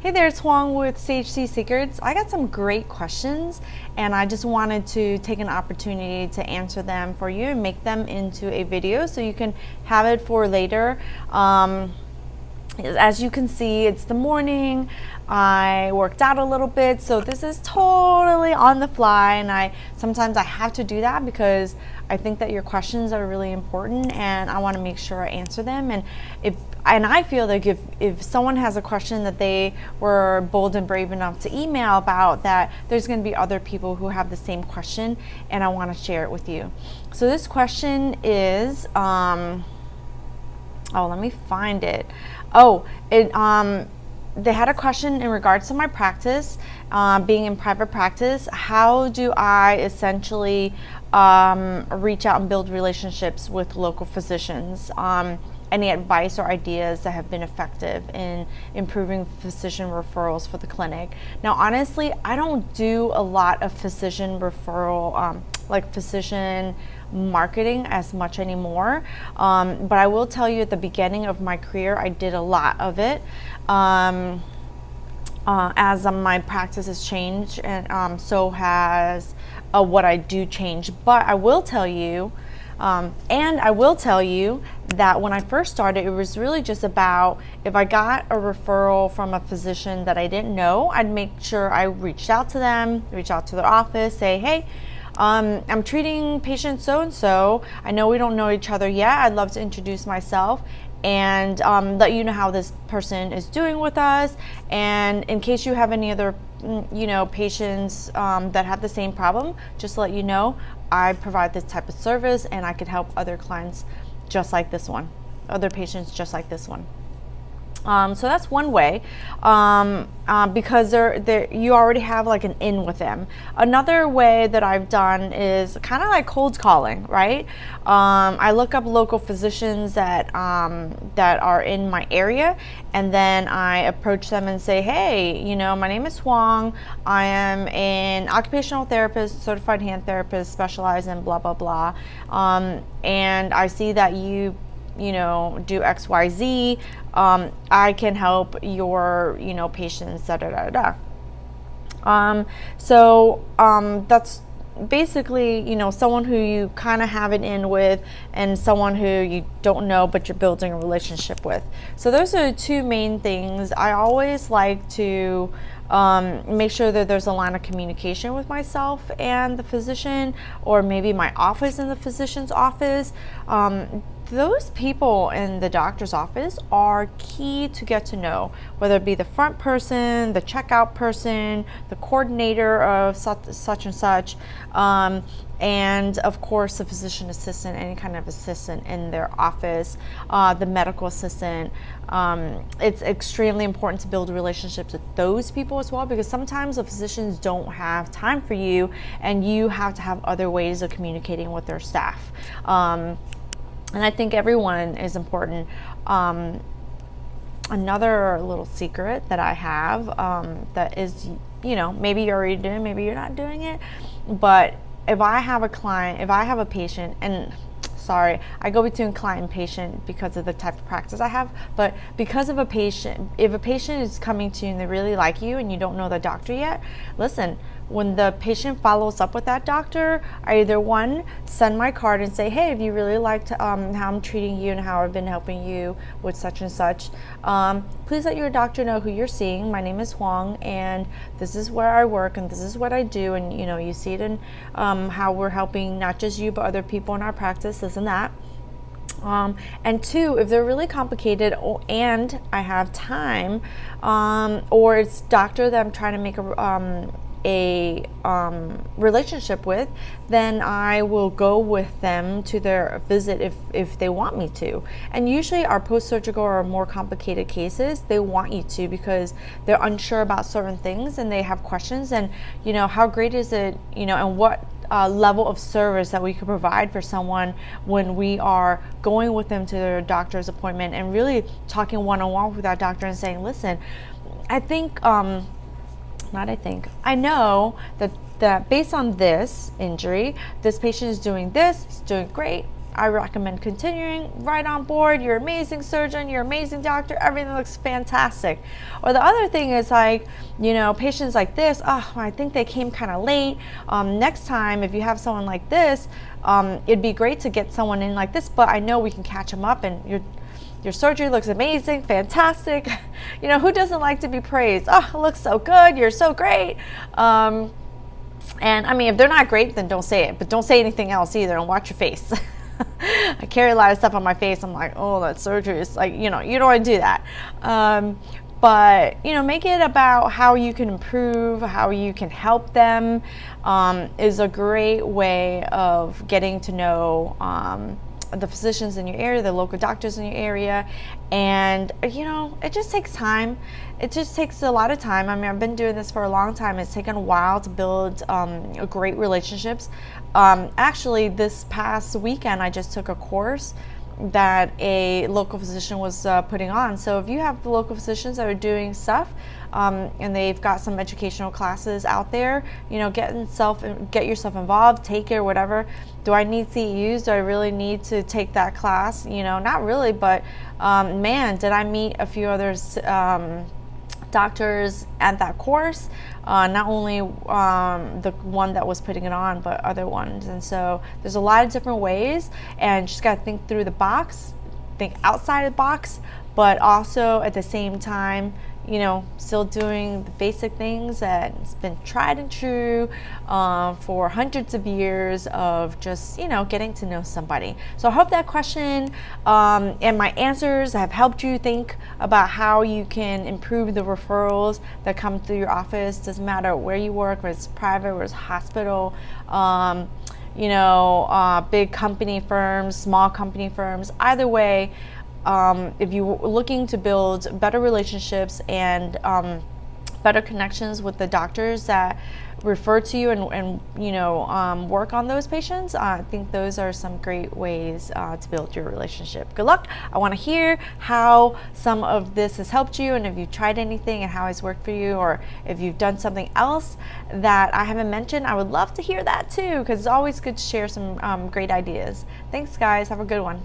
Hey there, it's Huang with CHC Secrets. I got some great questions and I just wanted to take an opportunity to answer them for you and make them into a video so you can have it for later. As you can see, it's the morning. I worked out a little bit, so this is totally on the fly, and sometimes I have to do that because I think that your questions are really important and I want to make sure I answer them. And I feel like if someone has a question that they were bold and brave enough to email about, that there's going to be other people who have the same question and I want to share it with you. So this question is let me find it. They had a question in regards to my practice, being in private practice. How do I essentially reach out and build relationships with local physicians? Any advice or ideas that have been effective in improving physician referrals for the clinic? Now, honestly, I don't do a lot of physician referral, like physician marketing as much anymore. But I will tell you, at the beginning of my career, I did a lot of it. As my practice has changed, and so has what I do change. But I will tell you, that when I first started, it was really just about, if I got a referral from a physician that I didn't know, I'd make sure I reached out to them, reach out to their office, say, hey, I'm treating patient so-and-so. I know we don't know each other yet. I'd love to introduce myself and let you know how this person is doing with us. And in case you have any other patients that have the same problem, just to let you know, I provide this type of service and I could help other clients just like this one, other patients just like this one. So that's one way, because you already have like an in with them. Another way that I've done is kind of like cold calling, right? I look up local physicians that are in my area, and then I approach them and say, hey, my name is Huang. I am an occupational therapist, certified hand therapist, specialized in blah, blah, blah. And I see that you do XYZ. I can help your, patients, da, da, da, da. That's basically, someone who you kind of have it in with, and someone who you don't know but you're building a relationship with. So those are the two main things. I always like to make sure that there's a line of communication with myself and the physician, or maybe my office and the physician's office. Those people in the doctor's office are key to get to know, whether it be the front person, the checkout person, the coordinator of such and such, and of course the physician assistant, any kind of assistant in their office, the medical assistant. It's extremely important to build relationships with those people as well, because sometimes the physicians don't have time for you and you have to have other ways of communicating with their staff. And I think everyone is important. Another little secret that I have, that is, maybe you're already doing, maybe you're not doing it, but if I have a client, if I have a patient, and sorry, I go between client and patient because of the type of practice I have, but because of a patient, if a patient is coming to you and they really like you and you don't know the doctor yet, listen, when the patient follows up with that doctor, I either one, send my card and say, hey, if you really liked how I'm treating you and how I've been helping you with such and such, please let your doctor know who you're seeing. My name is Huang, and this is where I work, and this is what I do, and you see it in how we're helping not just you but other people in our practice, this and that. And two, if they're really complicated and I have time, or it's doctor that I'm trying to make a relationship with, then I will go with them to their visit if they want me to. And usually our post-surgical or more complicated cases, they want you to, because they're unsure about certain things and they have questions, and how great is it, and what level of service that we could provide for someone when we are going with them to their doctor's appointment and really talking one-on-one with that doctor and saying, listen, I know that based on this injury, this patient is doing this, he's doing great, I recommend continuing. Right on board. You're an amazing surgeon. You're an amazing doctor. Everything looks fantastic. Or the other thing is like, patients like this, oh, I think they came kind of late. Next time, if you have someone like this, it'd be great to get someone in like this, but I know we can catch them up, and your surgery looks amazing, fantastic. Who doesn't like to be praised? Oh, it looks so good. You're so great. And I mean, if they're not great, then don't say it, but don't say anything else either, and watch your face. I carry a lot of stuff on my face. I'm like, oh, that surgery is like, you don't want to do that. But make it about how you can improve, how you can help them, is a great way of getting to know the physicians in your area, the local doctors in your area. And it just takes time. It just takes a lot of time. I mean, I've been doing this for a long time. It's taken a while to build great relationships. Actually, this past weekend I just took a course that a local physician was putting on. So if you have local physicians that are doing stuff, and they've got some educational classes out there, get yourself involved, take it or whatever. Do I need CEUs? Do I really need to take that class? Not really, but man, did I meet a few others doctors at that course, not only the one that was putting it on, but other ones. And so there's a lot of different ways, and just got to think through the box, think outside the box, but also at the same time, still doing the basic things that's been tried and true for hundreds of years of just, getting to know somebody. So I hope that question and my answers have helped you think about how you can improve the referrals that come through your office. Doesn't matter where you work, whether it's private, whether it's hospital, big company firms, small company firms, either way. If you're looking to build better relationships and better connections with the doctors that refer to you and work on those patients, I think those are some great ways to build your relationship. Good luck. I want to hear how some of this has helped you, and if you've tried anything and how it's worked for you, or if you've done something else that I haven't mentioned. I would love to hear that too, because it's always good to share some great ideas. Thanks, guys. Have a good one.